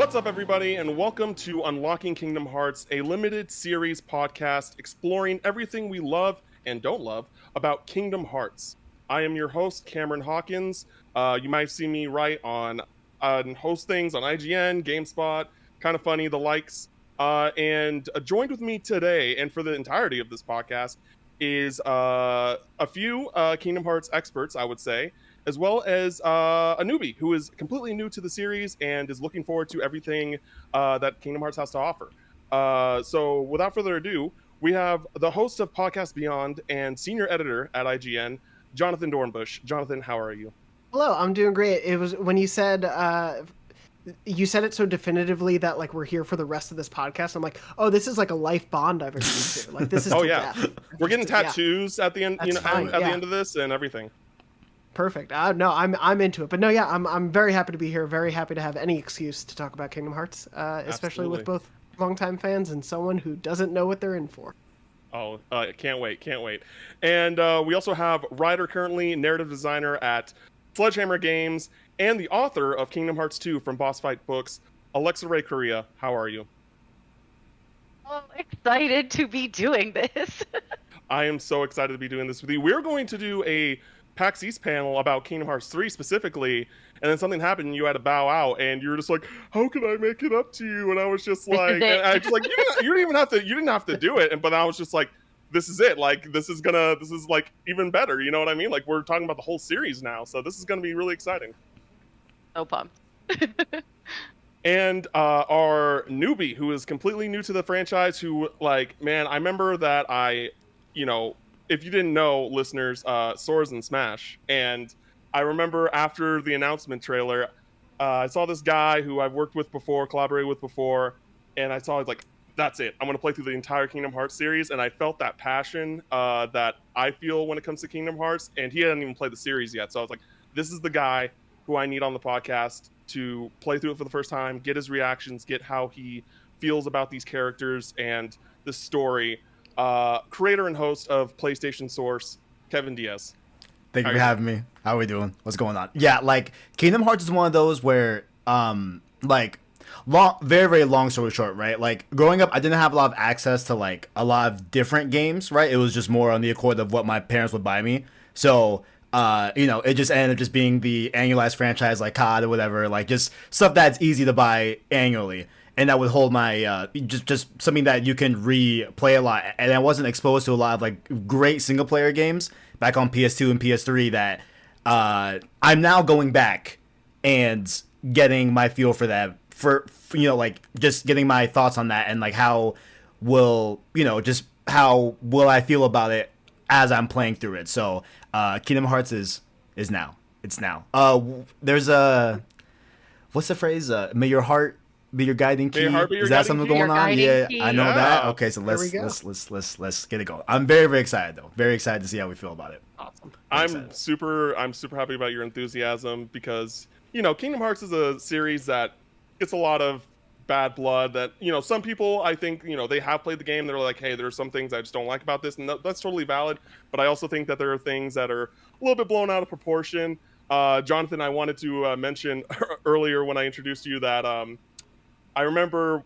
What's up, everybody, and welcome to Unlocking Kingdom Hearts, a limited series podcast exploring everything we love and don't love about Kingdom Hearts. I am your host, Cameron Hawkins. You might see me write on host things on IGN, GameSpot, Kind of Funny, the likes. And joined with me today, and for the entirety of this podcast, is a few Kingdom Hearts experts, I would say, as well as a newbie who is completely new to the series and is looking forward to everything that Kingdom Hearts has to offer. So without further ado, we have the host of Podcast Beyond and senior editor at IGN, Jonathan Dornbush. Jonathan, how are you? Hello, I'm doing great. It was when you said it so definitively that like we're here for the rest of this podcast. I'm like, oh, this is like a life bond I've agreed to. Like this is oh till yeah, death. We're getting tattoos at the end. That's fine, at the end of this and everything. Perfect. No, I'm into it. But no, yeah, I'm very happy to be here. Very happy to have any excuse to talk about Kingdom Hearts, especially with both longtime fans and someone who doesn't know what they're in for. Oh, can't wait. And we also have writer currently, narrative designer at Sledgehammer Games, and the author of Kingdom Hearts 2 from Boss Fight Books, Alexa Ray Correa. How are you? I'm excited to be doing this. I am so excited to be doing this with you. We're going to do a PAX East panel about Kingdom Hearts 3 specifically, and then something happened and you had to bow out, and you were just like, how can I make it up to you? And I was just like, and I just like, you didn't have to do it. But I was just like, this is it. Like, this is like even better. You know what I mean? Like, we're talking about the whole series now. So this is going to be really exciting. So pumped. And our newbie who is completely new to the franchise, who like, man, I remember that if you didn't know, listeners, Soars and Smash. And I remember after the announcement trailer, I saw this guy who I've worked with before, collaborated with before, and I saw, like, that's it. I'm going to play through the entire Kingdom Hearts series, and I felt that passion that I feel when it comes to Kingdom Hearts, and he hadn't even played the series yet. So I was like, this is the guy who I need on the podcast to play through it for the first time, get his reactions, get how he feels about these characters and the story. Creator and host of PlayStation Source, Kevin Diaz. Thank you for having me. How are we doing? What's going on? Yeah, like Kingdom Hearts is one of those where, very, very long story short, right? Like growing up, I didn't have a lot of access to like a lot of different games, right? It was just more on the accord of what my parents would buy me. So, it just ended up just being the annualized franchise like COD or whatever, like just stuff that's easy to buy annually. And that would hold my just something that you can replay a lot. And I wasn't exposed to a lot of like great single player games back on PS2 and PS3 that I'm now going back and getting my feel for that. For like just getting my thoughts on that and like how will I feel about it as I'm playing through it. So Kingdom Hearts is now. It's now. There's what's the phrase? May your heart be your guiding key. Is that something going on? Yeah, I know that. Okay, so let's get it going. I'm very, very excited though. Very excited to see how we feel about it. Awesome. I'm super happy about your enthusiasm because Kingdom Hearts is a series that gets a lot of bad blood. That some people I think they have played the game. They're like, hey, there are some things I just don't like about this, and that's totally valid. But I also think that there are things that are a little bit blown out of proportion. Jonathan, I wanted to mention earlier when I introduced you that I remember,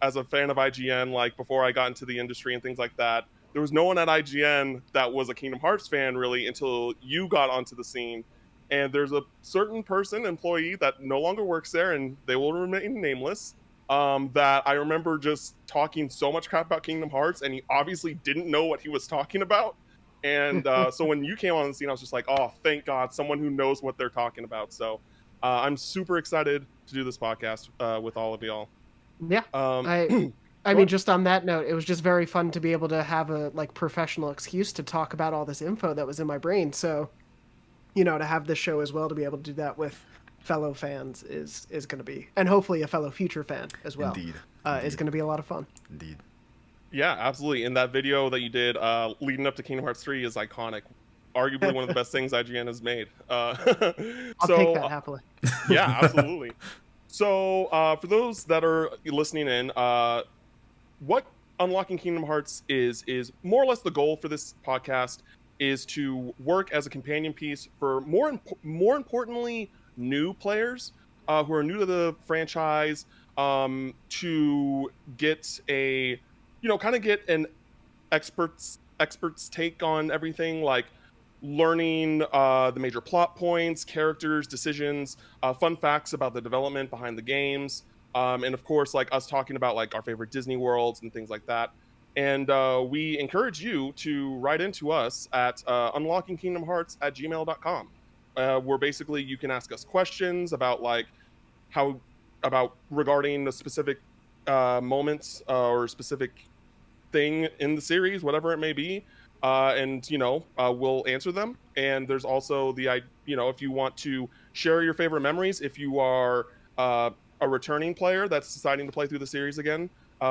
as a fan of IGN, like before I got into the industry and things like that, there was no one at IGN that was a Kingdom Hearts fan really until you got onto the scene. And there's a certain employee that no longer works there, and they will remain nameless, that I remember just talking so much crap about Kingdom Hearts, and he obviously didn't know what he was talking about. And so when you came on the scene, I was just like, oh, thank God, someone who knows what they're talking about. So I'm super excited to do this podcast with all of y'all. Yeah. I mean, just on that note, it was just very fun to be able to have a like professional excuse to talk about all this info that was in my brain. So, to have this show as well, to be able to do that with fellow fans is going to be, and hopefully a fellow future fan as well. Indeed. Is going to be a lot of fun. Indeed. Yeah, absolutely. And that video that you did leading up to Kingdom Hearts 3 is iconic. Arguably one of the best things IGN has made. I'll take that happily. Yeah, absolutely. So for those that are listening in, what Unlocking Kingdom Hearts is more or less the goal for this podcast is to work as a companion piece for more importantly, new players who are new to the franchise, to get a, kind of get an experts take on everything, like learning the major plot points, characters, decisions, fun facts about the development behind the games, and of course, like us talking about like our favorite Disney worlds and things like that. And we encourage you to write into us at unlockingkingdomhearts@gmail.com, where basically you can ask us questions about like how about regarding the specific moments or specific thing in the series, whatever it may be, and we'll answer them. And there's also if you want to share your favorite memories, if you are a returning player that's deciding to play through the series again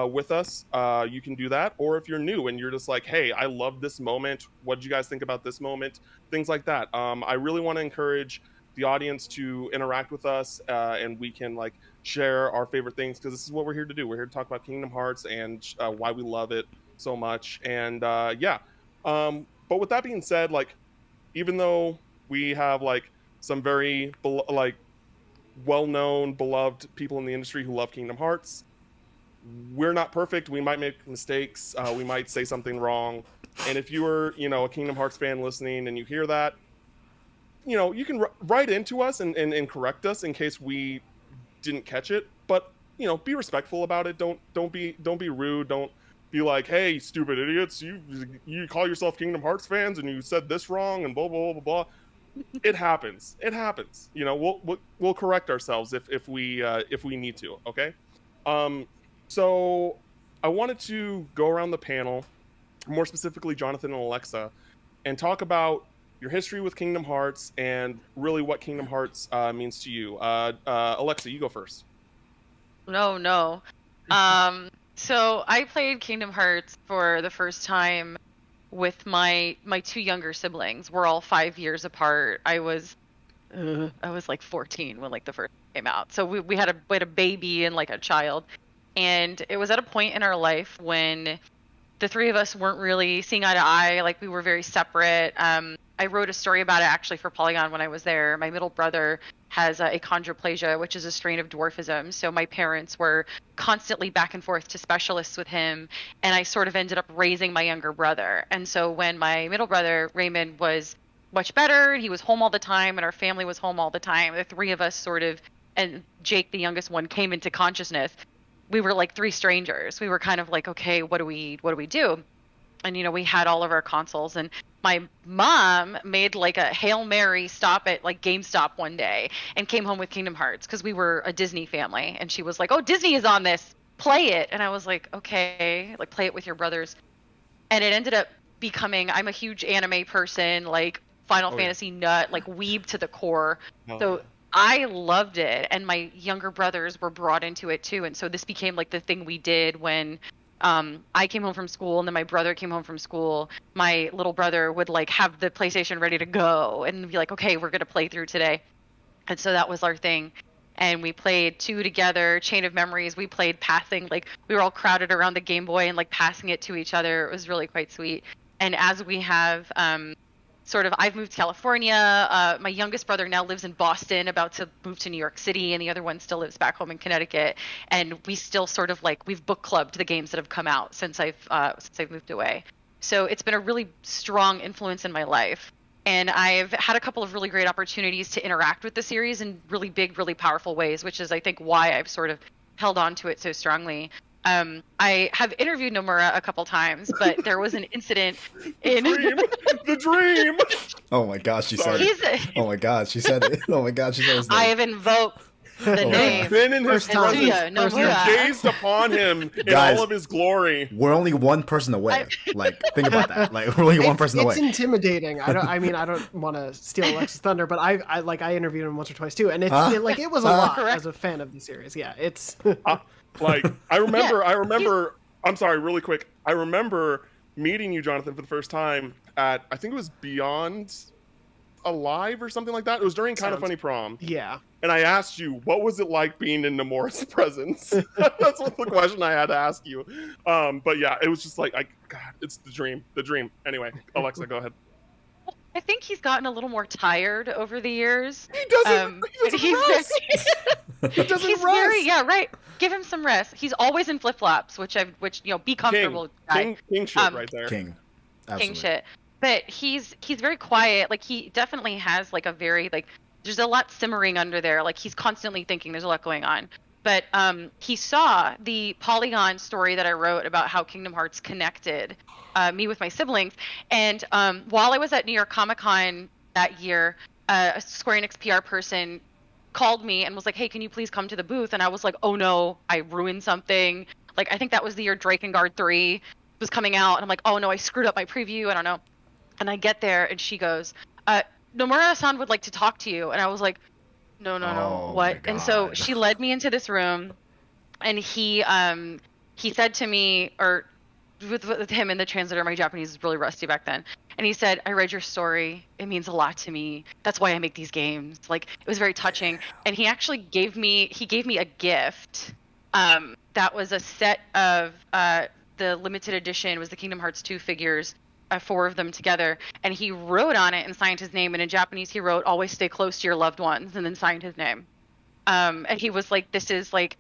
with us, you can do that. Or if you're new and you're just like, hey, I love this moment, what did you guys think about this moment, things like that. I really want to encourage the audience to interact with us, and we can like share our favorite things, because this is what we're here to do. We're here to talk about Kingdom Hearts and why we love it so much. And but with that being said, like, even though we have like some very well-known, beloved people in the industry who love Kingdom Hearts, we're not perfect. We might make mistakes. We might say something wrong. And if you are, a Kingdom Hearts fan listening and you hear that, you can write into us and correct us in case we didn't catch it. But be respectful about it. Don't be rude. Don't be like, hey, stupid idiots, you call yourself Kingdom Hearts fans and you said this wrong and blah blah blah blah. It happens. We'll correct ourselves if we need to. Okay. So I wanted to go around the panel, more specifically Jonathan and Alexa, and talk about your history with Kingdom Hearts and really what Kingdom Hearts means to you. Alexa, you go first. No. So I played Kingdom Hearts for the first time with my two younger siblings. We're all 5 years apart. I was like 14 when like the first came out. So we had a baby and like a child, and it was at a point in our life when the three of us weren't really seeing eye to eye. Like, we were very separate. I wrote a story about it actually for Polygon when I was there. My middle brother has achondroplasia, which is a strain of dwarfism. So my parents were constantly back and forth to specialists with him, and I sort of ended up raising my younger brother. And so when my middle brother, Raymond, was much better, he was home all the time, and our family was home all the time, the three of us sort of, and Jake, the youngest one, came into consciousness. We were like three strangers. We were kind of like, okay, what do we do? And, we had all of our consoles, and my mom made like a Hail Mary stop at like GameStop one day and came home with Kingdom Hearts because we were a Disney family. And she was like, oh, Disney is on this, play it. And I was like, okay, like, play it with your brothers. And it ended up becoming, I'm a huge anime person, like Final Fantasy nut, like weeb to the core. So I loved it, and my younger brothers were brought into it too. And so this became like the thing we did when I came home from school, and then my brother came home from school. My little brother would like have the PlayStation ready to go and be like, okay, we're going to play through today. And so that was our thing. And we played 2 together, Chain of Memories. We played passing, like we were all crowded around the Game Boy and like passing it to each other. It was really quite sweet. And as we have I've moved to California. My youngest brother now lives in Boston, about to move to New York City, and the other one still lives back home in Connecticut. And we still sort of like, we've book clubbed the games that have come out since I've moved away. So it's been a really strong influence in my life. And I've had a couple of really great opportunities to interact with the series in really big, really powerful ways, which is, I think, why I've sort of held on to it so strongly. I have interviewed Nomura a couple times, but there was an incident in the dream. Oh my gosh, she said it. Oh my god, she said it. Oh my god, she said his name. I have invoked the name. Been in his presence. You gazed upon him in all of his glory. We're only one person away. Like, think about that. Like, we're only one person away. It's intimidating. I don't want to steal Alexa's thunder, but I interviewed him once or twice too, and it was a lot as a fan of the series. Yeah, it's. I remember. I'm sorry, really quick. I remember meeting you, Jonathan, for the first time at, I think it was Beyond Alive or something like that. It was during Kind of Funny Prom. Yeah. And I asked you, what was it like being in Nomura's presence? That's what the question I had to ask you. But yeah, it was just like, God, it's the dream. Anyway, Alexa, go ahead. I think he's gotten a little more tired over the years. He doesn't. He doesn't He's rest. right. Give him some rest. He's always in flip flops, which be comfortable. King shit right there. King. Absolutely. King shit. But he's very quiet. Like he definitely has like a very like there's a lot simmering under there. Like he's constantly thinking. There's a lot going on. But he saw the Polygon story that I wrote about how Kingdom Hearts connected me with my siblings. And while I was at New York Comic Con that year, a Square Enix PR person called me and was like, "Hey, can you please come to the booth?" And I was like, "Oh no, I ruined something." Like I think that was the year Drakengard 3 was coming out, and I'm like, "Oh no, I screwed up my preview." I don't know. And I get there, and she goes, "Nomura-san would like to talk to you." And I was like, "No, Oh, what?" my And so God. she led me into this room, and he said to me, or with him in the translator, my Japanese is really rusty back then, and he said, "I read your story. It means a lot to me. That's why I make these games." Like it was very touching, and he actually gave me a gift. That was a set of the limited edition. It was the Kingdom Hearts 2 figures. 4 of them together, and he wrote on it and signed his name, and in Japanese he wrote, "Always stay close to your loved ones," and then signed his name. And he was like, "This is like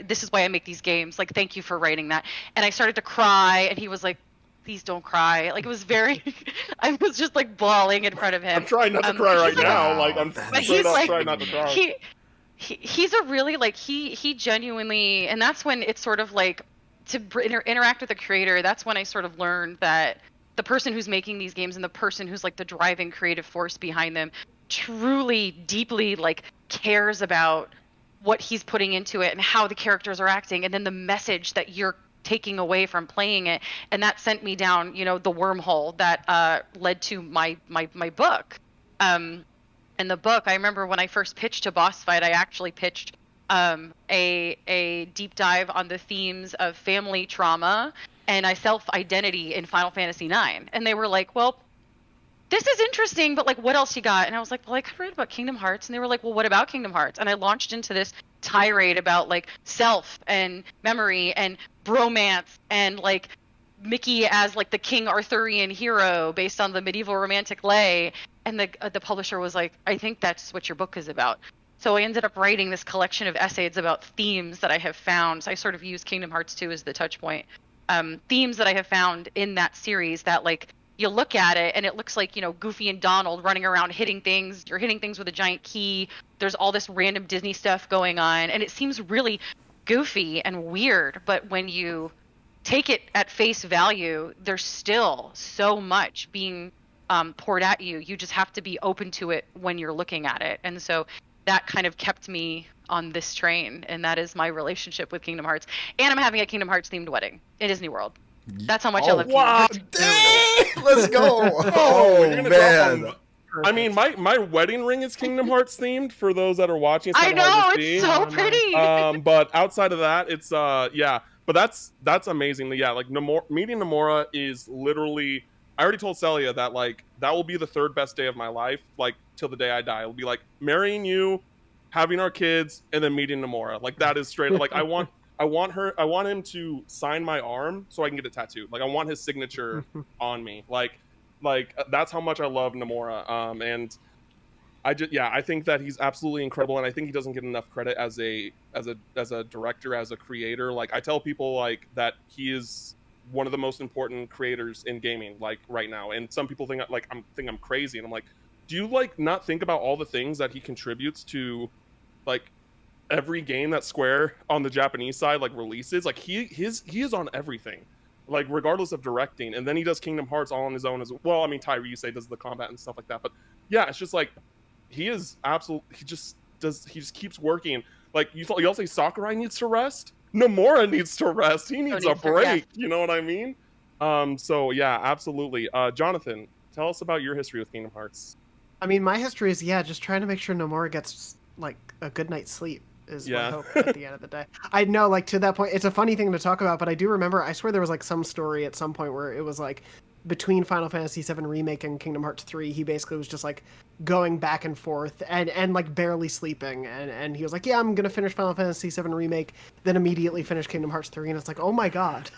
this is why I make these games, like thank you for writing that." And I started to cry, and he was like, "Please don't cry." Like it was very I was just like bawling in front of him. I'm trying not to cry right now. Wow, Like I'm but straight he's up like trying not to cry. he's a really like he genuinely, and that's when it's sort of like to interact with a creator, that's when I sort of learned that the person who's making these games and the person who's like the driving creative force behind them truly deeply like cares about what he's putting into it and how the characters are acting, and then the message that you're taking away from playing it. And that sent me down the wormhole that led to my book. In the book, I remember when I first pitched a boss fight, I actually pitched a deep dive on the themes of family trauma and self-identity in Final Fantasy IX. And they were like, "Well, this is interesting, but like, what else you got?" And I was like, "Well, I could read about Kingdom Hearts." And they were like, "Well, what about Kingdom Hearts?" And I launched into this tirade about like self and memory and bromance and like Mickey as like the King Arthurian hero based on the medieval romantic lay. And the publisher was like, "I think that's what your book is about." So I ended up writing this collection of essays about themes that I have found. So I sort of use Kingdom Hearts 2 as the touch point. Themes that I have found in that series that like you look at it and it looks like Goofy and Donald running around hitting things. You're hitting things with a giant key. There's all this random Disney stuff going on, and it seems really goofy and weird. But when you take it at face value, there's still so much being poured at you. You just have to be open to it when you're looking at it. And so that kind of kept me on this train, and that is my relationship with Kingdom Hearts. And I'm having a Kingdom Hearts themed wedding in Disney World. That's how much I love Kingdom Hearts. Dang! Let's go. You're gonna man. drop on I mean, my wedding ring is Kingdom Hearts themed for those that are watching. It's I kinda hard to know, see. it's so pretty. But outside of that, it's yeah. But that's amazing. Yeah, like meeting Nomura is literally. I already told Celia that like that will be the third best day of my life, like till the day I die. It'll be like marrying you, having our kids, and then meeting Nomura. Like that is straight. Like I want him to sign my arm so I can get it tattooed. Like I want his signature on me. Like that's how much I love Nomura. And I think that he's absolutely incredible, and I think he doesn't get enough credit as a director, as a creator. Like I tell people like that he is one of the most important creators in gaming like right now, and some people think I'm crazy, and I'm like, do you like not think about all the things that he contributes to like every game that Square on the Japanese side like releases? Like he is on everything, like regardless of directing, and then he does Kingdom Hearts all on his own as well. I mean, Tyrese does the combat and stuff like that, but yeah, it's just like he is absolutely he just keeps working. Like y'all say Sakurai needs to rest, Nomura needs to rest. He needs a break. You know what I mean? So yeah, absolutely. Jonathan, tell us about your history with Kingdom Hearts. I mean, my history is just trying to make sure Nomura gets like a good night's sleep is my hope at the end of the day. I know, like to that point, it's a funny thing to talk about, but I do remember. I swear there was like some story at some point where it was like between Final Fantasy VII Remake and Kingdom Hearts 3, he basically was just like going back and forth and like barely sleeping, and he was like, yeah, I'm gonna finish Final Fantasy VII Remake, then immediately finish Kingdom Hearts 3, and it's like, oh my god,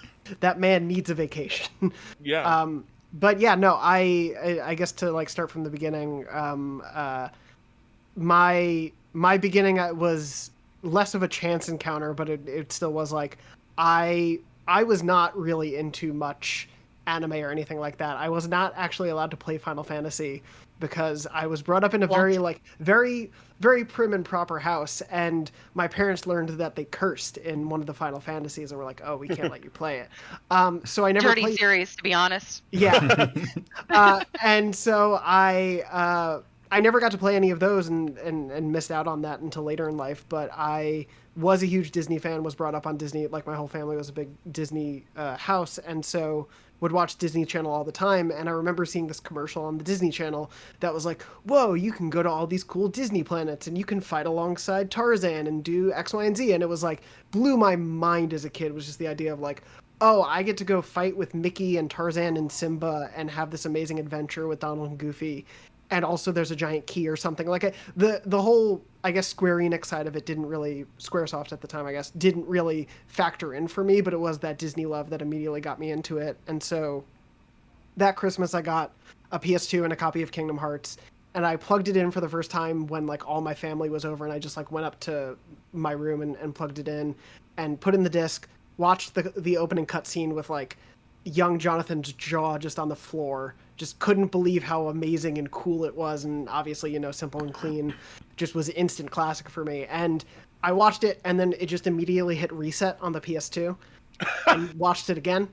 that man needs a vacation. Yeah. But yeah, no, I guess to like start from the beginning, my beginning was less of a chance encounter, but it still was like I was not really into much anime or anything like that. I was not actually allowed to play Final Fantasy because I was brought up in a very prim and proper house, and my parents learned that they cursed in one of the Final Fantasies and were like, "Oh, we can't let you play it." So I never Dirty played. series, to be honest. Yeah, and so I never got to play any of those and missed out on that until later in life. But I was a huge Disney fan, was brought up on Disney. Like my whole family was a big Disney house, and so would watch Disney Channel all the time. And I remember seeing this commercial on the Disney Channel that was like, whoa, you can go to all these cool Disney planets and you can fight alongside Tarzan and do X, Y, and Z. And it was like, blew my mind as a kid, was just the idea of like, oh, I get to go fight with Mickey and Tarzan and Simba and have this amazing adventure with Donald and Goofy. And also there's a giant key or something. Like the whole, I guess, Square Enix side of it didn't really, Squaresoft at the time, I guess, didn't really factor in for me, but it was that Disney love that immediately got me into it. And so that Christmas I got a PS2 and a copy of Kingdom Hearts, and I plugged it in for the first time when like all my family was over, and I just like went up to my room and plugged it in and put in the disc, watched the opening cutscene with like young Jonathan's jaw just on the floor, just couldn't believe how amazing and cool it was, and obviously, you know, Simple and Clean just was instant classic for me. And I watched it, and then it just immediately hit reset on the PS2 and watched it again,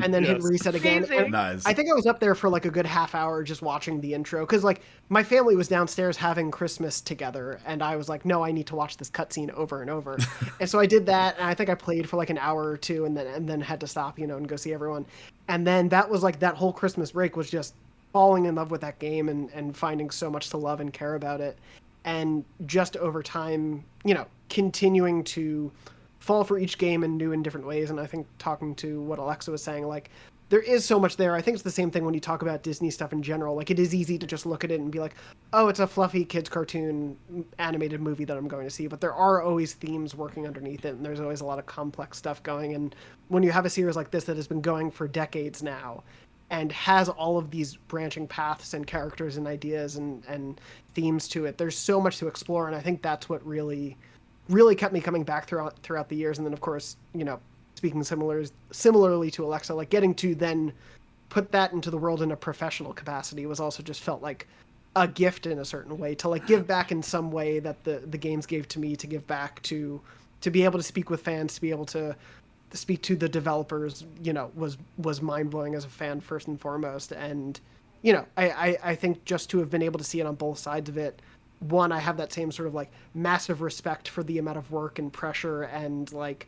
and then hit reset again. And Nice. I think I was up there for like a good half hour just watching the intro, because like my family was downstairs having Christmas together, and I was like, no, I need to watch this cutscene over and over. And so I did that, and I think I played for like an hour or two, and then had to stop, you know, and go see everyone. And then that was like that whole Christmas break was just falling in love with that game and finding so much to love and care about it. And just over time, you know, continuing to fall for each game in new and different ways. And I think talking to what Alexa was saying, like, there is so much there. I think it's the same thing when you talk about Disney stuff in general. Like, it is easy to just look at it and be like, oh, it's a fluffy kids cartoon animated movie that I'm going to see. But there are always themes working underneath it, and there's always a lot of complex stuff going. And when you have a series like this that has been going for decades now and has all of these branching paths and characters and ideas and themes to it, there's so much to explore. And I think that's what really kept me coming back throughout the years. And then, of course, you know, speaking similarly to Alexa, like getting to then put that into the world in a professional capacity was also just felt like a gift in a certain way, to like give back in some way that the games gave to me, to give back to be able to speak with fans, to be able to speak to the developers, you know, was mind-blowing as a fan first and foremost. And, you know, I think just to have been able to see it on both sides of it, one, I have that same sort of like massive respect for the amount of work and pressure, and like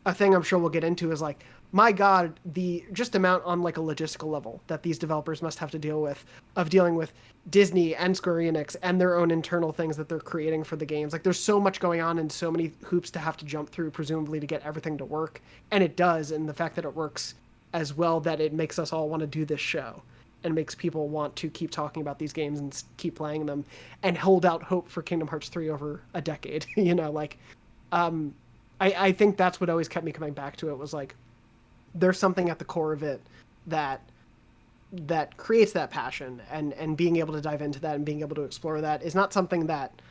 a thing I'm sure we'll get into is like, my God, the just amount on like a logistical level that these developers must have to deal with, of dealing with Disney and Square Enix and their own internal things that they're creating for the games. Like, there's so much going on and so many hoops to have to jump through, presumably, to get everything to work. And it does. And the fact that it works as well, that it makes us all want to do this show and makes people want to keep talking about these games and keep playing them and hold out hope for Kingdom Hearts 3 over a decade. You know, like, I think that's what always kept me coming back to it, was like, there's something at the core of it that creates that passion, and being able to dive into that and being able to explore that is not something that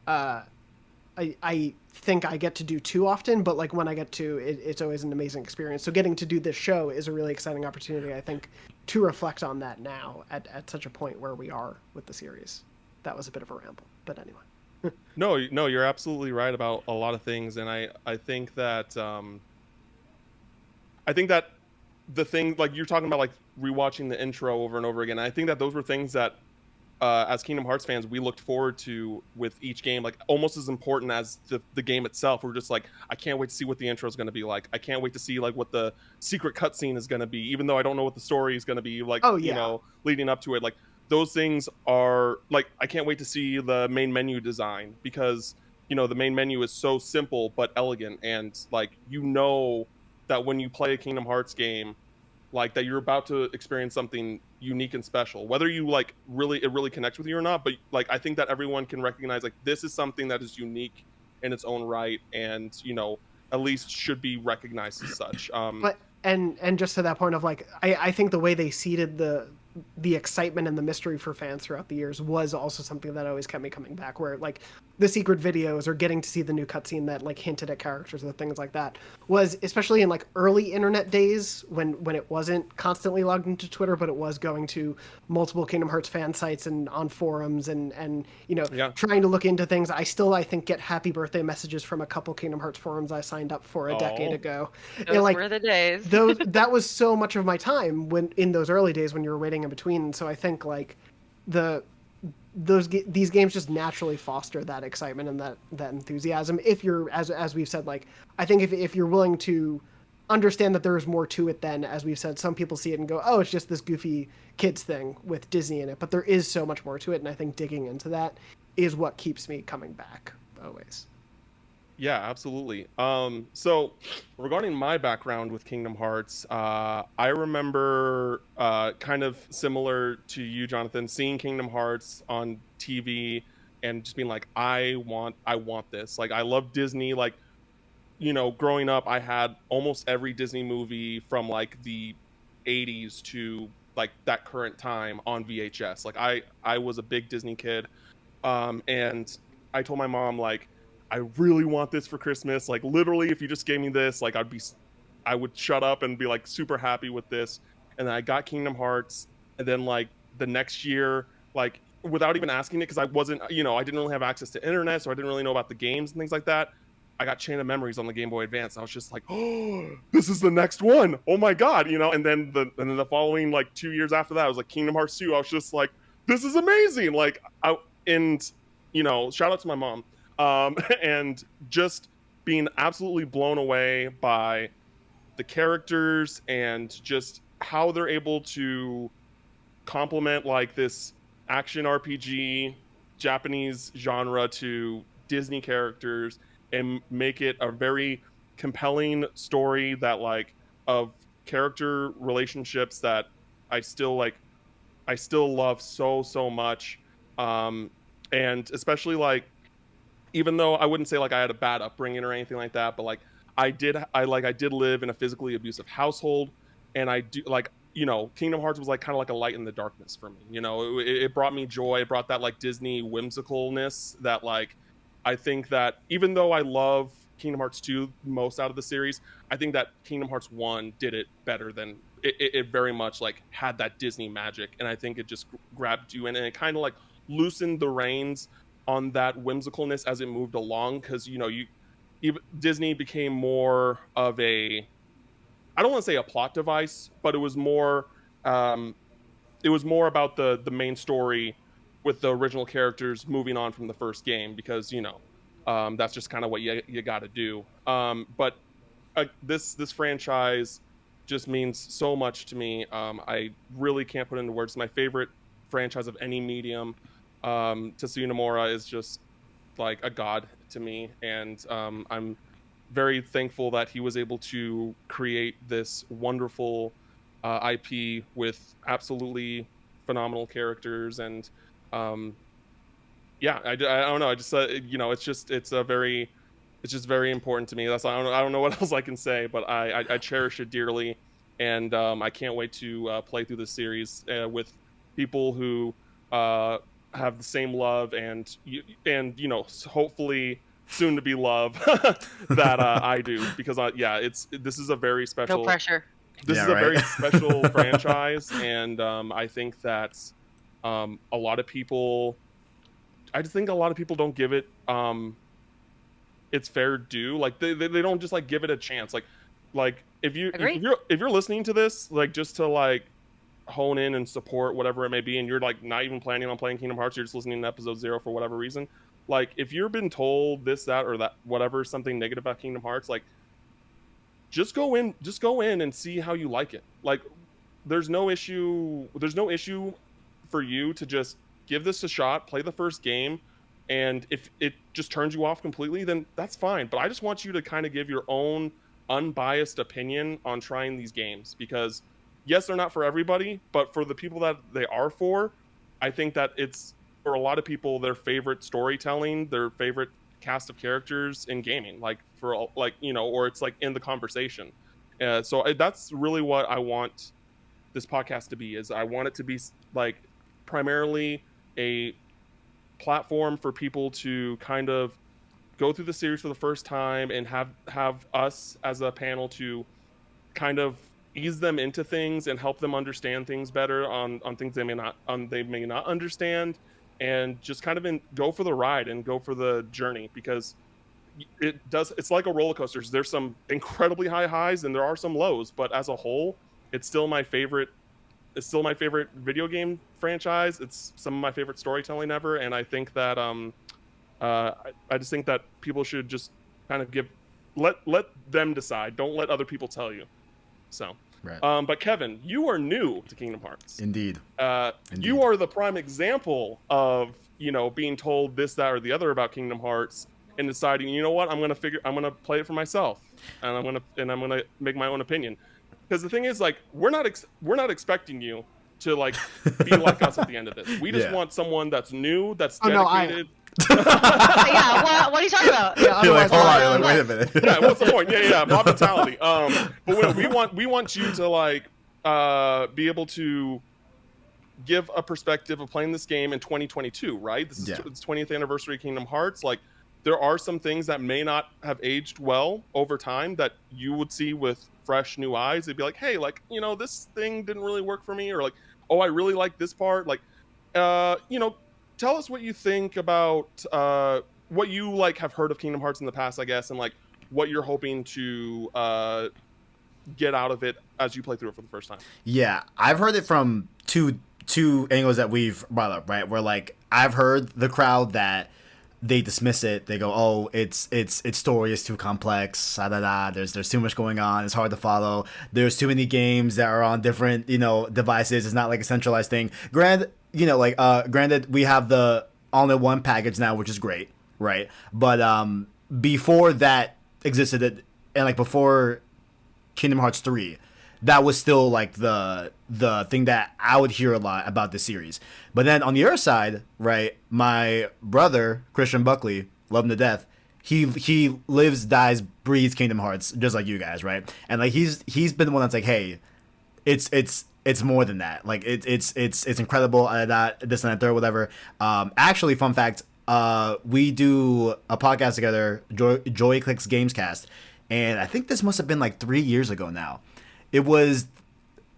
I think I get to do too often, but like when I get to it, it's always an amazing experience. So getting to do this show is a really exciting opportunity, I think, to reflect on that now at such a point where we are with the series. That was a bit of a ramble, but anyway. No, you're absolutely right about a lot of things, and I think that the thing, like you're talking about, like rewatching the intro over and over again, I think that those were things that as Kingdom Hearts fans we looked forward to with each game, like almost as important as the game itself. We're just like, I can't wait to see what the intro is going to be like. I can't wait to see like what the secret cutscene is going to be, even though I don't know what the story is going to be like. You know, leading up to it, like those things are like, I can't wait to see the main menu design, because you know the main menu is so simple but elegant, and like, you know that when you play a Kingdom Hearts game, like that you're about to experience something unique and special, whether you like it really connects with you or not. But like, I think that everyone can recognize like this is something that is unique in its own right, and you know, at least should be recognized as such. But and just to that point of like, I think the way they seeded the excitement and the mystery for fans throughout the years was also something that always kept me coming back, where like the secret videos or getting to see the new cutscene that like hinted at characters or things like that was, especially in like early internet days when it wasn't constantly logged into Twitter, but it was going to multiple Kingdom Hearts fan sites and on forums and you know, trying to look into things. I think get happy birthday messages from a couple Kingdom Hearts forums I signed up for a decade ago. Those were the days. That was so much of my time when in those early days when you were waiting in between. So I think like these games just naturally foster that excitement and that enthusiasm. If you're, as we've said, like I think if you're willing to understand that there's more to it than, as we've said, some people see it and go, oh, it's just this goofy kids thing with Disney in it, but there is so much more to it, and I think digging into that is what keeps me coming back always. Yeah, absolutely. So regarding my background with Kingdom Hearts, I remember kind of similar to you, Jonathan, seeing Kingdom Hearts on TV and just being like, I want this. Like, I love Disney. Like, you know, growing up, I had almost every Disney movie from like the 80s to like that current time on VHS. Like, I was a big Disney kid. And I told my mom, like, I really want this for Christmas. Like, literally, if you just gave me this, like, I would shut up and be like super happy with this. And then I got Kingdom Hearts, and then like the next year, like without even asking it, because I wasn't, you know, I didn't really have access to internet, so I didn't really know about the games and things like that. I got Chain of Memories on the Game Boy Advance. I was just like, oh, this is the next one. Oh my god, you know. And then the following like 2 years after that, I was like Kingdom Hearts 2. I was just like, this is amazing. Like, you know, shout out to my mom. And just being absolutely blown away by the characters and just how they're able to complement like this action RPG Japanese genre to Disney characters and make it a very compelling story that like of character relationships that I still love so much. And especially like, even though I wouldn't say like I had a bad upbringing or anything like that, but like I did live in a physically abusive household, and I do like, you know, Kingdom Hearts was like kind of like a light in the darkness for me. You know, it brought me joy. It brought that like Disney whimsicalness that like, I think that even though I love Kingdom Hearts 2 most out of the series, I think that Kingdom Hearts 1 did it better than it very much like had that Disney magic, and I think it just grabbed you in, and it kind of like loosened the reins on that whimsicalness as it moved along, because you know, Disney became more of a, I don't want to say a plot device, but it was more about the main story with the original characters moving on from the first game, because you know, that's just kind of what you got to do. But this franchise just means so much to me. I really can't put into words. It's my favorite franchise of any medium. Tetsuya Nomura is just like a god to me, and I'm very thankful that he was able to create this wonderful IP with absolutely phenomenal characters. And yeah, I don't know, I just you know, it's just very important to me. That's, I don't know what else I can say, but I cherish it dearly, and I can't wait to play through the series with people who have the same love and you know, hopefully soon to be love that I do, because this is a very special, no pressure. This is a very special franchise, and I think that a lot of people, I just think a lot of people don't give it its fair due. Like they don't just like give it a chance. Like if you're listening to this, like just to like hone in and support whatever it may be, and you're like not even planning on playing Kingdom Hearts, you're just listening to episode 0 for whatever reason, like if you've been told this, that, or that, whatever, something negative about Kingdom Hearts, like just go in and see how you like it. Like there's no issue for you to just give this a shot, play the first game, and if it just turns you off completely, then that's fine. But I just want you to kind of give your own unbiased opinion on trying these games, because yes, they're not for everybody, but for the people that they are for, I think that it's, for a lot of people, their favorite storytelling, their favorite cast of characters in gaming, like for like, you know, or it's like in the conversation. So that's really what I want this podcast to be. Is I want it to be like primarily a platform for people to kind of go through the series for the first time and have us as a panel to kind of ease them into things and help them understand things better on things they may not understand, and just kind of go for the ride and go for the journey, because it's like a roller coaster. There's some incredibly high highs and there are some lows, but as a whole, it's still my favorite video game franchise. It's some of my favorite storytelling ever, and I think that I just think that people should just kind of let them decide. Don't let other people tell you. So, right. But Kevin, you are new to Kingdom Hearts. Indeed. You are the prime example of, being told this, that, or the other about Kingdom Hearts and deciding, you know what, I'm gonna play it for myself, and I'm gonna make my own opinion. Because the thing is, like, we're not expecting you to like be like us at the end of this. We just want someone that's new, that's dedicated. Yeah, what are you talking about? Yeah, You're like, hold on, otherwise- wait a minute. Yeah, what's the point? Yeah, mob mentality. But we want you to like be able to give a perspective of playing this game in 2022, right? This is its 20th anniversary of Kingdom Hearts. Like, there are some things that may not have aged well over time that you would see with fresh new eyes. They'd be like, hey, like, this thing didn't really work for me, or like, oh, I really like this part. Like, tell us what you think about what you like have heard of Kingdom Hearts in the past, I guess, and like what you're hoping to get out of it as you play through it for the first time. Yeah, I've heard it from two angles that we've brought up, right? Where like I've heard the crowd that they dismiss it. They go, "Oh, its story is too complex. There's too much going on. It's hard to follow. There's too many games that are on different devices. It's not like a centralized thing." Granted, we have the all-in-one package now, which is great, right? But before that existed, and like before Kingdom Hearts 3, that was still like the thing that I would hear a lot about the series. But then on the other side, right, my brother Christian Buckley, love him to death, he lives, dies, breathes Kingdom Hearts just like you guys, right? And like he's been the one that's like, hey, it's more than that. Like it's incredible. This and that third, whatever. Actually, fun fact, we do a podcast together, Joy Clicks Gamescast, and I think this must have been like 3 years ago now. It was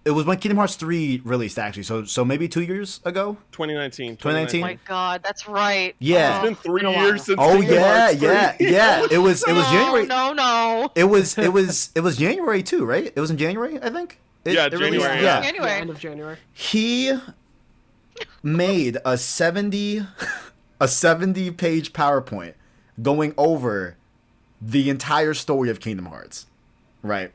when Kingdom Hearts 3 released, actually. So maybe 2 years ago? 2019. 2019? Oh my god, that's right. Yeah. It's been 3 years since Oh Kingdom Hearts 3. yeah. It was January. No. It was January too, right? It was in January, I think. January. Yeah. January. End of January. He made a 70 page PowerPoint going over the entire story of Kingdom Hearts, right?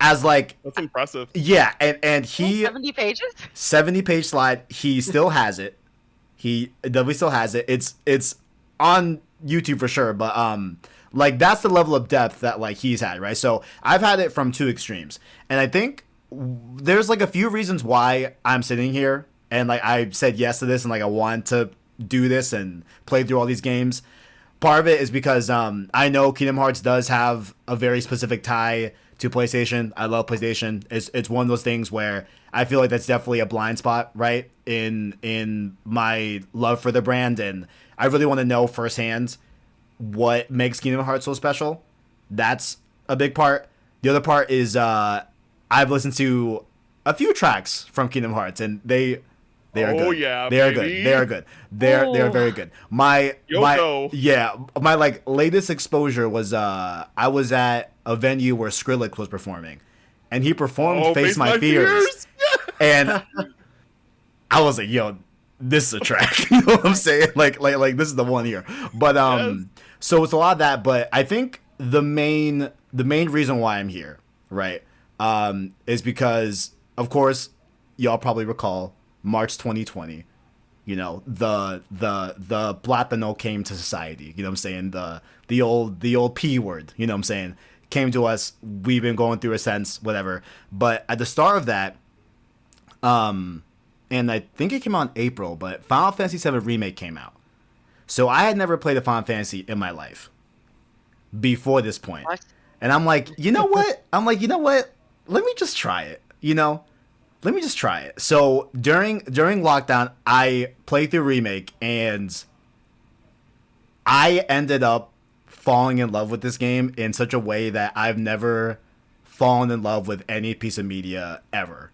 As like, That's impressive. yeah, and he 70 pages? 70-page slide. He still has it. He definitely still has it. It's on YouTube for sure, but like that's the level of depth that like he's had, right? So I've had it from two extremes, and I think there's like a few reasons why I'm sitting here and like I said yes to this and like I want to do this and play through all these games. Part of it is because I know Kingdom Hearts does have a very specific tie to PlayStation. I love PlayStation. It's one of those things where I feel like that's definitely a blind spot, right, in my love for the brand, and I really want to know firsthand what makes Kingdom Hearts so special. That's a big part. The other part is I've listened to a few tracks from Kingdom Hearts, and they are good. Yeah, they are baby. good. They are good. They are very good. My like latest exposure was I was at a venue where Skrillex was performing, and he performed "Face My Fears," and I was like, "Yo, this is a track." You know what I'm saying? Like this is the one here. But Yes. So it's a lot of that. But I think the main reason why I'm here, right, is because of course y'all probably recall March 2020. You know, the Blatano came to society. You know what I'm saying? The old P word. You know what I'm saying? Came to us. We've been going through a sense, whatever. But at the start of that, and I think it came out in April, but Final Fantasy VII Remake came out. So I had never played a Final Fantasy in my life before this point. What? And I'm like, you know what? Let me just try it. You know? let me just try it. So during lockdown, I played through Remake, and I ended up falling in love with this game in such a way that I've never fallen in love with any piece of media ever.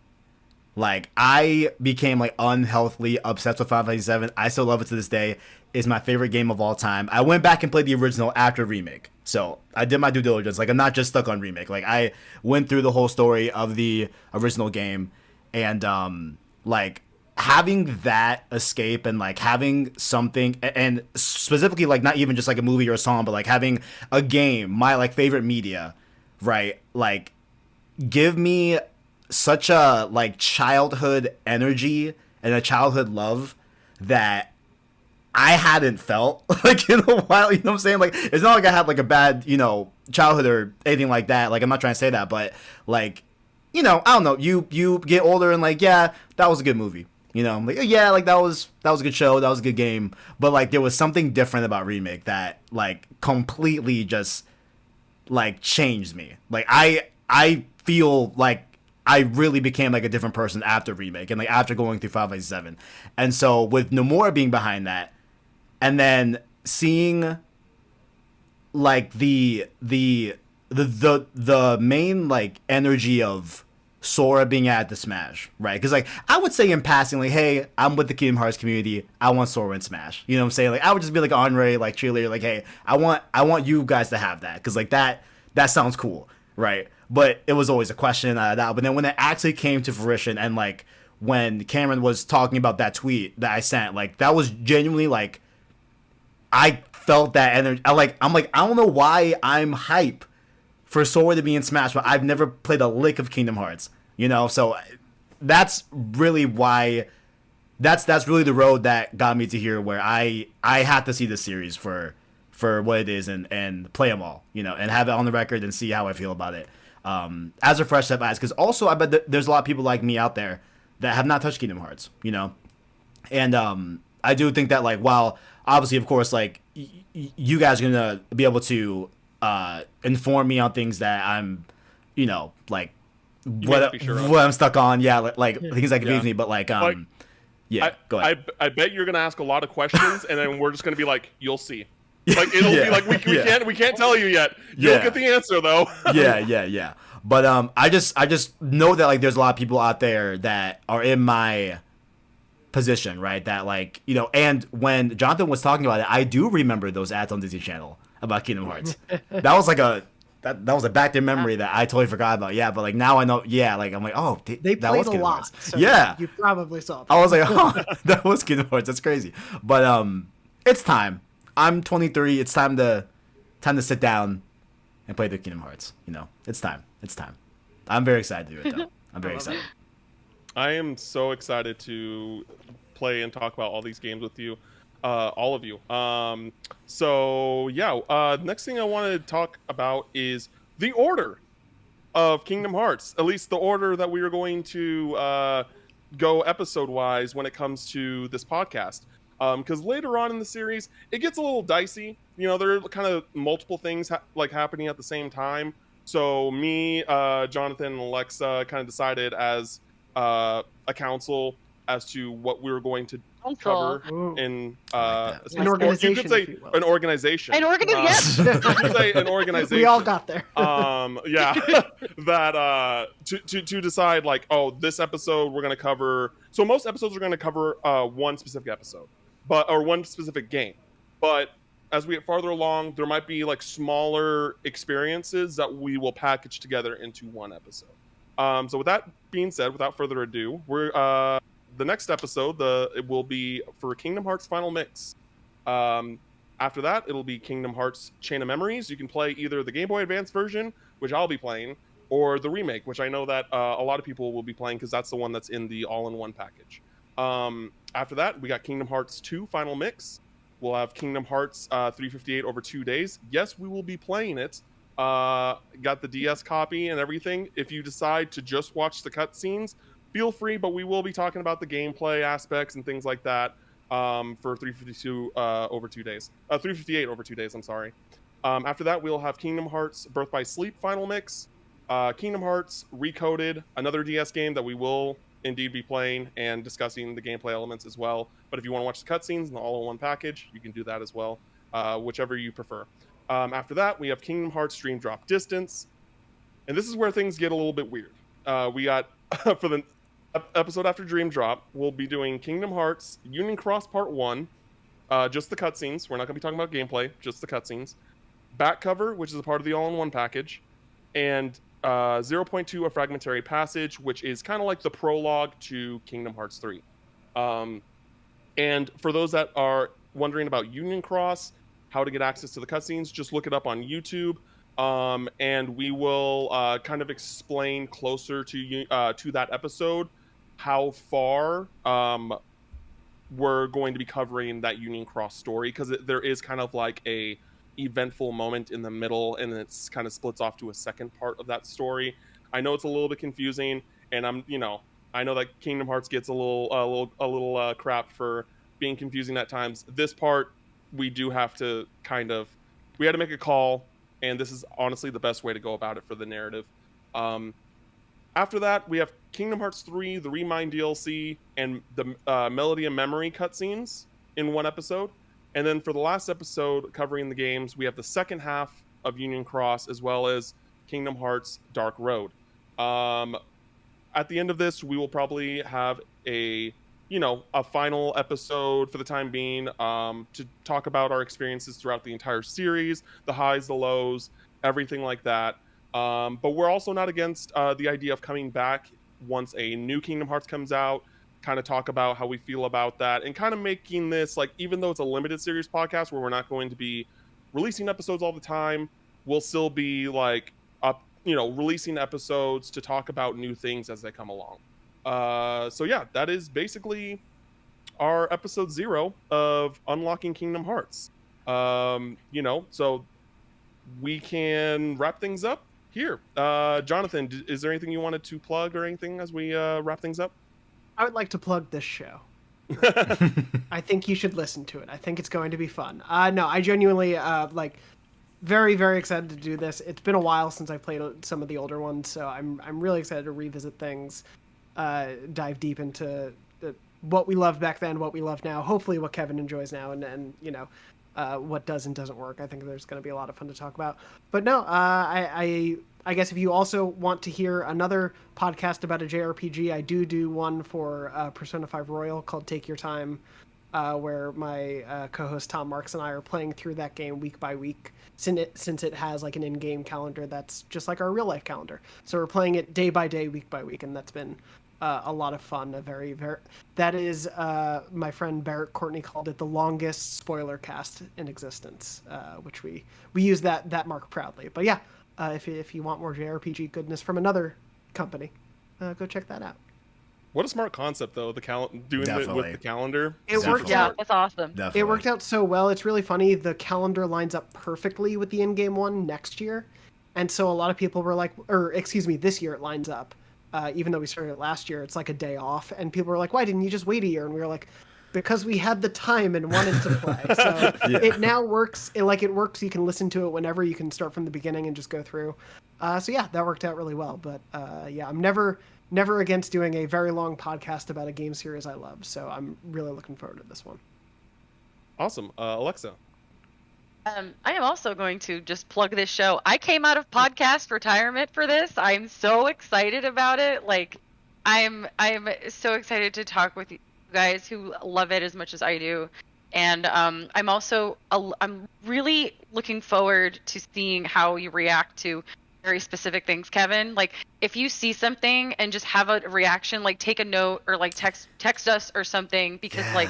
Like, I became like unhealthily obsessed with Final Fantasy VII. I still love it to this day. It's my favorite game of all time. I went back and played the original after Remake. So I did my due diligence. Like, I'm not just stuck on Remake. Like, I went through the whole story of the original game, and like, having that escape and like having something, and specifically like not even just like a movie or a song, but like having a game, my like favorite media, right? Like, give me such a like childhood energy and a childhood love that I hadn't felt like in a while. You know what I'm saying? Like, it's not like I had like a bad, childhood or anything like that. Like, I'm not trying to say that, but like, I don't know. You get older and like, yeah, that was a good movie. Like, yeah, like that was a good show, that was a good game. But like, there was something different about Remake that like completely just like changed me. Like, I feel like I really became like a different person after Remake and like after going through Final Fantasy VII. And so with Nomura being behind that, and then seeing like the main like energy of Sora being at the Smash, right? Because like I would say in passing, like, hey, I'm with the Kingdom Hearts community, I want Sora in Smash. You know what I'm saying? Like, I would just be like honorary like cheerleader, like, hey, I want you guys to have that, because like that sounds cool, right? But it was always a question out of that. But then when it actually came to fruition, and like when Cameron was talking about that tweet that I sent, like that was genuinely like, I felt that energy. I'm like, I don't know why I'm hype for Sora to be in Smash, but I've never played a lick of Kingdom Hearts. So that's really why. That's really the road that got me to here, where I have to see this series for what it is, and play them all, and have it on the record and see how I feel about it. As a fresh set of eyes, because also I bet there's a lot of people like me out there that have not touched Kingdom Hearts, and I do think that like, while obviously of course like you guys are gonna be able to inform me on things that I'm, like what I'm stuck on, yeah, like things that confuse me, but like yeah, go ahead. I bet you're gonna ask a lot of questions, and then we're just gonna be like, you'll see. Like, it'll be like we can't tell you yet. You'll get the answer though. yeah. But I just know that like there's a lot of people out there that are in my position, right? That like, and when Jonathan was talking about it, I do remember those ads on Disney Channel about Kingdom Hearts. That was like that was a back to memory that I totally forgot about. Yeah, but like now I know. Yeah, like I'm like, oh, they that played was a Kingdom lot. Hearts. So yeah, you probably saw that. I was like, oh, that was Kingdom Hearts. That's crazy. But it's time. I'm 23. It's time to sit down and play the Kingdom Hearts. It's time. I'm very excited to do it though. I'm very excited. I am so excited to play and talk about all these games with you, all of you. So yeah, next thing I want to talk about is the order of Kingdom Hearts. At least the order that we are going to go episode-wise when it comes to this podcast. Because later on in the series, it gets a little dicey. There are kind of multiple things happening at the same time. So me, Jonathan, and Alexa kind of decided as a council as to what we were going to cover in an organization. You could say an organization. An organization. You could say an organization. We all got there. Yeah. That to decide like, oh, this episode we're gonna cover. So most episodes are gonna cover one specific episode, or one specific game. But as we get farther along, there might be like smaller experiences that we will package together into one episode. So with that being said, without further ado, we're the next episode. It will be for Kingdom Hearts Final Mix. After that, it'll be Kingdom Hearts Chain of Memories. You can play either the Game Boy Advance version, which I'll be playing, or the remake, which I know that a lot of people will be playing because that's the one that's in the all-in-one package. After that, we got Kingdom Hearts 2 Final Mix. We'll have Kingdom Hearts 358 over 2 days. Yes, we will be playing it. Got the DS copy and everything. If you decide to just watch the cutscenes, feel free, but we will be talking about the gameplay aspects and things like that for 352 over 2 days. 358 over 2 days, I'm sorry. After that, we'll have Kingdom Hearts Birth by Sleep Final Mix. Kingdom Hearts Recoded, another DS game that we will indeed be playing and discussing the gameplay elements as well. But if you want to watch the cutscenes and the all-in-one package, you can do that as well, whichever you prefer. After that, we have Kingdom Hearts Dream Drop Distance, and this is where things get a little bit weird. We got for the episode after Dream Drop, we'll be doing Kingdom Hearts Union Cross Part 1, just the cutscenes. We're not going to be talking about gameplay, just the cutscenes. Back cover, which is a part of the all-in-one package, and 0.2, A Fragmentary Passage, which is kind of like the prologue to Kingdom Hearts 3. And for those that are wondering about Union Cross, how to get access to the cutscenes, just look it up on YouTube. And we will kind of explain closer to that episode how far we're going to be covering that Union Cross story, because there is kind of like a eventful moment in the middle, and it's kind of splits off to a second part of that story. I know it's a little bit confusing, and I know that Kingdom Hearts gets a little crap for being confusing at times. This part, we do have to we had to make a call, and this is honestly the best way to go about it for the narrative. After that, we have Kingdom Hearts 3, the Remind DLC, and the Melody and Memory cutscenes in one episode. And then for the last episode covering the games, we have the second half of Union Cross, as well as Kingdom Hearts Dark Road. At the end of this, we will probably have a final episode for the time being, to talk about our experiences throughout the entire series, the highs, the lows, everything like that. But we're also not against the idea of coming back once a new Kingdom Hearts comes out, kind of talk about how we feel about that, and kind of making this, like, even though it's a limited series podcast where we're not going to be releasing episodes all the time, we'll still be like releasing episodes to talk about new things as they come along. So yeah, that is basically our episode 0 of Unlocking Kingdom Hearts. So we can wrap things up here. Jonathan, is there anything you wanted to plug or anything as we wrap things up? I would like to plug this show. I think you should listen to it. I think it's going to be fun. No, I genuinely very, very excited to do this. It's been a while since I've played some of the older ones, so I'm really excited to revisit things, dive deep into what we loved back then, what we love now, hopefully what Kevin enjoys now, and what does and doesn't work. I think there's going to be a lot of fun to talk about. But no, I guess if you also want to hear another podcast about a JRPG, I do one for Persona 5 Royal called Take Your Time, where my co-host Tom Marks and I are playing through that game week by week, since it has like an in-game calendar that's just like our real-life calendar. So we're playing it day by day, week by week, and that's been a lot of fun. That is, my friend Barrett Courtney called it the longest spoiler cast in existence, which we use that mark proudly. But yeah, if you want more JRPG goodness from another company, go check that out. What a smart concept, though, doing it with the calendar. It worked out. That's awesome. Definitely. It worked out so well. It's really funny. The calendar lines up perfectly with the in-game one next year. And so a lot of people were like, this year it lines up. Even though we started it last year, it's like a day off. And people were like, why didn't you just wait a year? And we were like, because we had the time and wanted to play. So It now works. It works. You can listen to it whenever. You can start from the beginning and just go through. So yeah, that worked out really well. But yeah, I'm never against doing a very long podcast about a game series I love. So I'm really looking forward to this one. Awesome. Alexa. I am also going to just plug this show. I came out of podcast retirement for this. I'm so excited about it. Like, I'm so excited to talk with you guys who love it as much as I do. And I'm really looking forward to seeing how you react to very specific things, Kevin. Like, if you see something and just have a reaction, like take a note or like text us or something, because I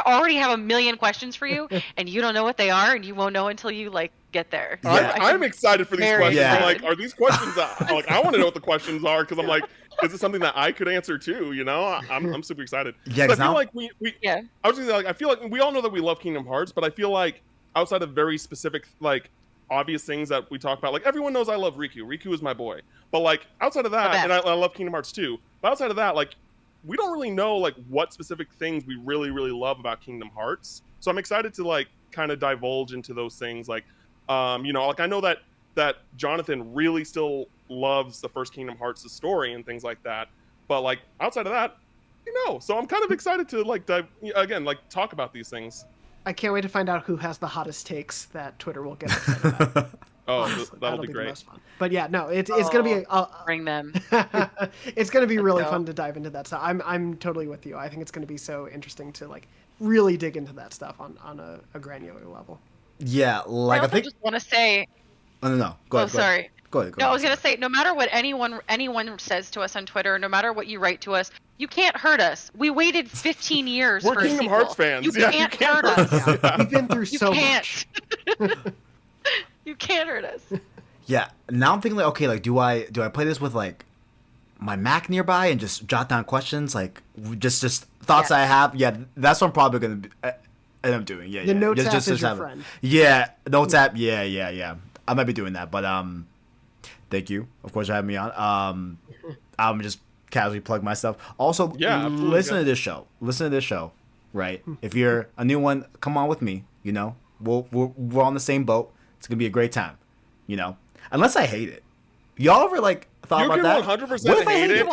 already have a million questions for you, and you don't know what they are, and you won't know until you like get there. Yeah. I'm excited for these questions. Yeah. I'm like, are these questions? Like, I want to know what the questions are, because I'm like, is it something that I could answer too? I'm super excited. Yeah, I feel like I was gonna say, like, I feel like we all know that we love Kingdom Hearts, but I feel like outside of very specific, like, obvious things that we talk about, like, everyone knows I love Riku. Riku is my boy. But like, outside of that, and I love Kingdom Hearts too. But outside of that, like, we don't really know like what specific things we really, really love about Kingdom Hearts. So I'm excited to like kind of divulge into those things. Like, like, I know that Jonathan really still loves the first Kingdom Hearts' story and things like that. But like outside of that, so I'm kind of excited to like dive again, like talk about these things. I can't wait to find out who has the hottest takes that Twitter will get upset about. Oh, Honestly, that'll be the great. most fun. But yeah, no, it's gonna be bring them. It's gonna be really fun to dive into that stuff. I'm totally with you. I think it's gonna be so interesting to like really dig into that stuff on a granular level. Yeah, like I think. Just want to say. No. Go ahead. Sorry. Go ahead. No, I was gonna say, no matter what anyone says to us on Twitter, no matter what you write to us, you can't hurt us. We waited 15 years We're for Kingdom a sequel. Hearts fans. You can't hurt us. Yeah. We've been through so much. You can't hurt us. Yeah. Now I'm thinking like, okay, like do I play this with like my Mac nearby and just jot down questions, like just thoughts I have? Yeah, that's what I'm probably gonna end up doing. Yeah, the Notes app just is your have friend. Yeah, Notes app. Yeah. I might be doing that, but thank you, of course, for having me on. I'm just casually plug myself. Also, listen to this show. Listen to this show, right? If you're a new one, come on with me. We're on the same boat. It's gonna be a great time. Unless I hate it. Y'all ever like thought about that? You can 100% hate it.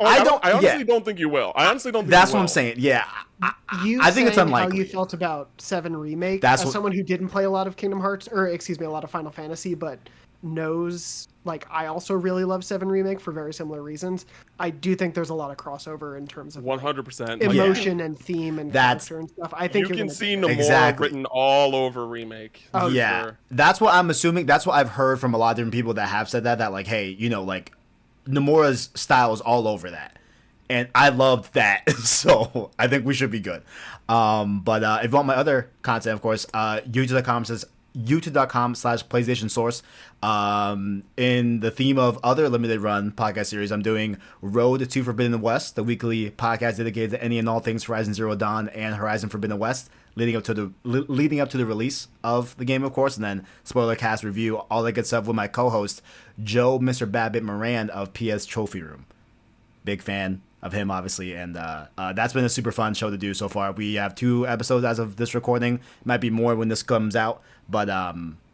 I honestly don't think you will. I honestly don't think that's you will. what I'm saying. Yeah. I think it's unlikely. How you felt about 7 Remake as someone who didn't play a lot of Kingdom Hearts, or excuse me, a lot of Final Fantasy, but knows, like, I also really love 7 Remake for very similar reasons. I do think there's a lot of crossover in terms of 100% emotion and theme and character and stuff. I think you can see Nomura written all over Remake. Oh yeah, sure. That's what I'm assuming. That's what I've heard from a lot of different people that have said that like, hey, like Nomura's style is all over that. And I loved that, so I think we should be good. But if you want my other content, of course, youtube.com/PlayStation Source. In the theme of other limited run podcast series, I'm doing Road to Forbidden West, the weekly podcast dedicated to any and all things Horizon Zero Dawn and Horizon Forbidden West, leading up to the release of the game, of course, and then spoiler cast review, all that good stuff with my co-host Joe, Mr. Badbit Moran of PS Trophy Room. Big fan of him, obviously, and that's been a super fun show to do so far. We have 2 episodes as of this recording. Might be more when this comes out, but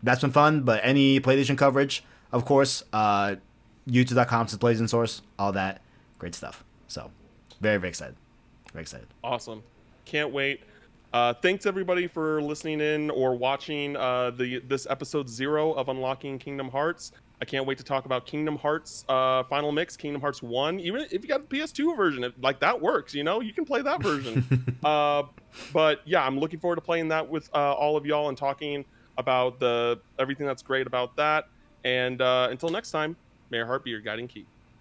that's been fun. But any PlayStation coverage, of course, youtube.com/PlayStation Source, all that great stuff. So very, very excited. Very excited. Awesome. Can't wait. Thanks everybody for listening in or watching this episode 0 of Unlocking Kingdom Hearts. I can't wait to talk about Kingdom Hearts Final Mix, Kingdom Hearts 1. Even if you got the PS2 version, that works, you can play that version. But yeah, I'm looking forward to playing that with all of y'all and talking about everything that's great about that. And until next time, may your heart be your guiding key.